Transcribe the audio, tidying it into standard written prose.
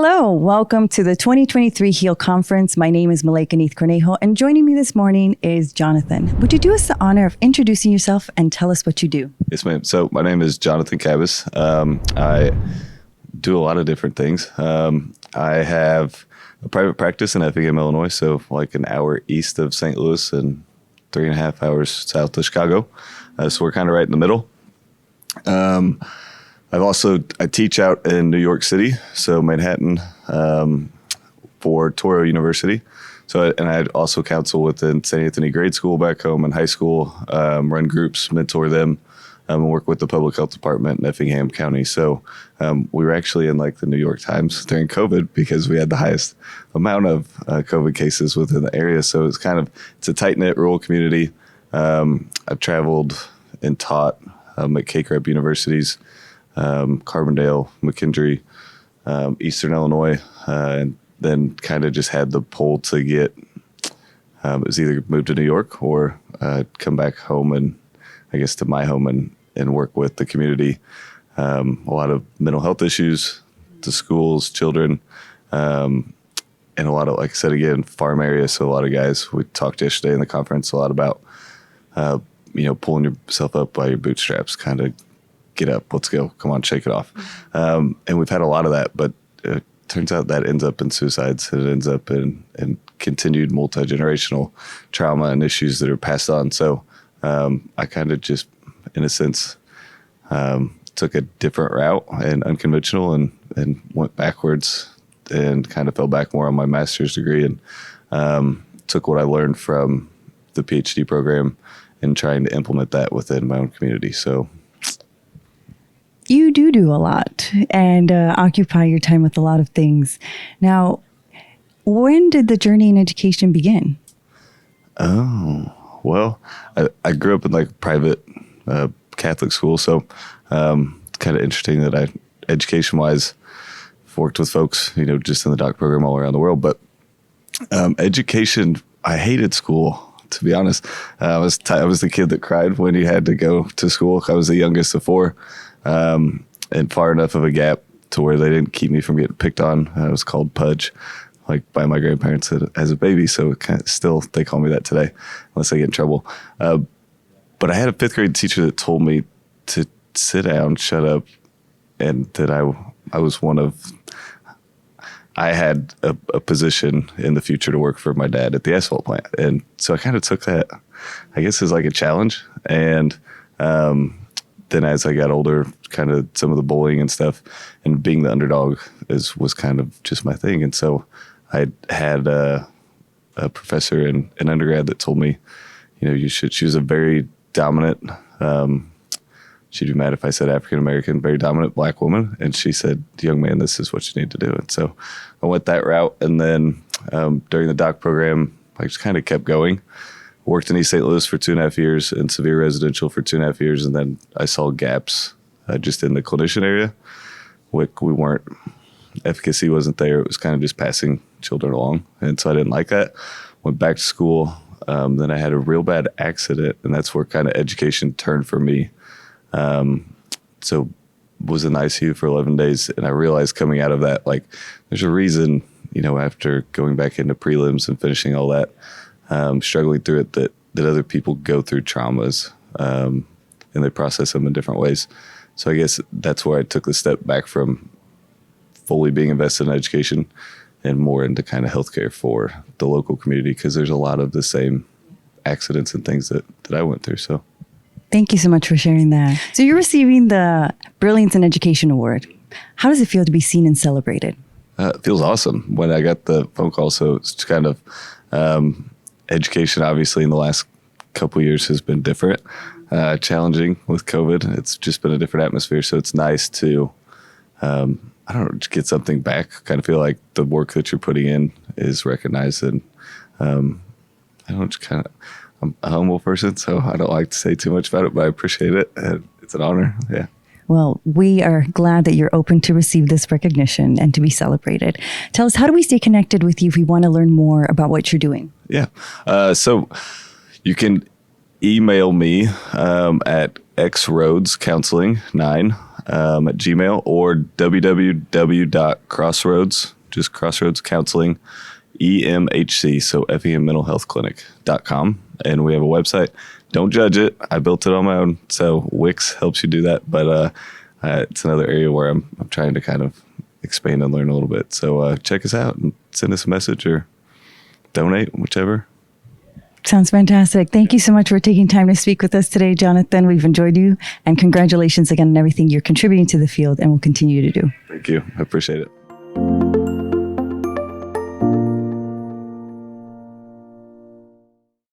Hello, welcome to the 2023 HEaL Conference. My name is Malaika Neith Cornejo, and joining me this morning is Jonathan. Would you do us the honor of introducing yourself and tell us what you do? Yes, ma'am. So my name is Jonathan Kabbes. I do a lot of different things. I have a private practice in Effingham, Illinois, so like an hour east of St. Louis and 3.5 hours south of Chicago. So we're kind of right in the middle. I teach out in New York City, so Manhattan, for Touro University. And I also counsel within St. Anthony Grade School back home and high school, run groups, mentor them, and work with the public health department in Effingham County. So we were actually in like the New York Times during COVID because we had the highest amount of COVID cases within the area. So it's a tight-knit rural community. I've traveled and taught at K-Crep universities, Carbondale, McKendree, Eastern Illinois, and then kind of just had the pull to get, it was either move to New York or come back home and I guess to my home and work with the community. A lot of mental health issues, to schools, children, and a lot of, like I said, again, farm area. So a lot of guys, we talked yesterday in the conference a lot about, pulling yourself up by your bootstraps, kind of get up, let's go, come on, shake it off. And we've had a lot of that, but it turns out that ends up in suicides. It ends up in continued multi-generational trauma and issues that are passed on. So I kind of just, in a sense, took a different route and unconventional and went backwards and kind of fell back more on my master's degree and took what I learned from the PhD program and trying to implement that within my own community. So you do a lot and occupy your time with a lot of things. Now, when did the journey in education begin? Oh, well, I grew up in like private Catholic school. So it's kind of interesting that education-wise, worked with folks, just in the doc program all around the world. But education, I hated school. To be honest, I was the kid that cried when you had to go to school. I was the youngest of four, and far enough of a gap to where they didn't keep me from getting picked on. I was called Pudge, like by my grandparents as a baby. So still, they call me that today, unless I get in trouble. But I had a 5th grade teacher that told me to sit down, shut up, and that I had a position in the future to work for my dad at the asphalt plant. And so I kind of took that, I guess, as like a challenge. And then as I got older, kind of some of the bullying and stuff and being the underdog was kind of just my thing. And so I had a professor in undergrad that told me, she was a very dominant, she'd be mad if I said African-American, very dominant Black woman. And she said, young man, this is what you need to do. And so I went that route. And then during the doc program, I just kind of kept going. Worked in East St. Louis for 2.5 years and severe residential for 2.5 years. And then I saw gaps just in the clinician area. Efficacy wasn't there. It was kind of just passing children along. And so I didn't like that. Went back to school. Then I had a real bad accident. And that's where kind of education turned for me. So was in the ICU for 11 days. And I realized coming out of that, like, there's a reason, after going back into prelims and finishing all that, struggling through it, that other people go through traumas, and they process them in different ways. So I guess that's where I took the step back from fully being invested in education and more into kind of healthcare for the local community, because there's a lot of the same accidents and things that I went through. So thank you so much for sharing that. So you're receiving the Brilliance in Education Award. How does it feel to be seen and celebrated? It feels awesome when I got the phone call. So it's kind of education, obviously, in the last couple of years has been different, challenging with COVID. It's just been a different atmosphere. So it's nice to, just get something back. Kind of feel like the work that you're putting in is recognized. And I'm a humble person, so I don't like to say too much about it, but I appreciate it. And it's an honor. Yeah. Well, we are glad that you're open to receive this recognition and to be celebrated. Tell us, how do we stay connected with you if we want to learn more about what you're doing? Yeah. So you can email me at xroadscounseling9 at Gmail or www.crossroads just Crossroads Counseling, EMHC, so FEM Mental Health Clinic.com. And we have a website. Don't judge it. I built it on my own. So Wix helps you do that. But it's another area where I'm trying to kind of expand and learn a little bit. So check us out and send us a message or donate, whichever. Sounds fantastic. Thank you so much for taking time to speak with us today, Jonathan. We've enjoyed you, and congratulations again on everything you're contributing to the field and will continue to do. Thank you. I appreciate it.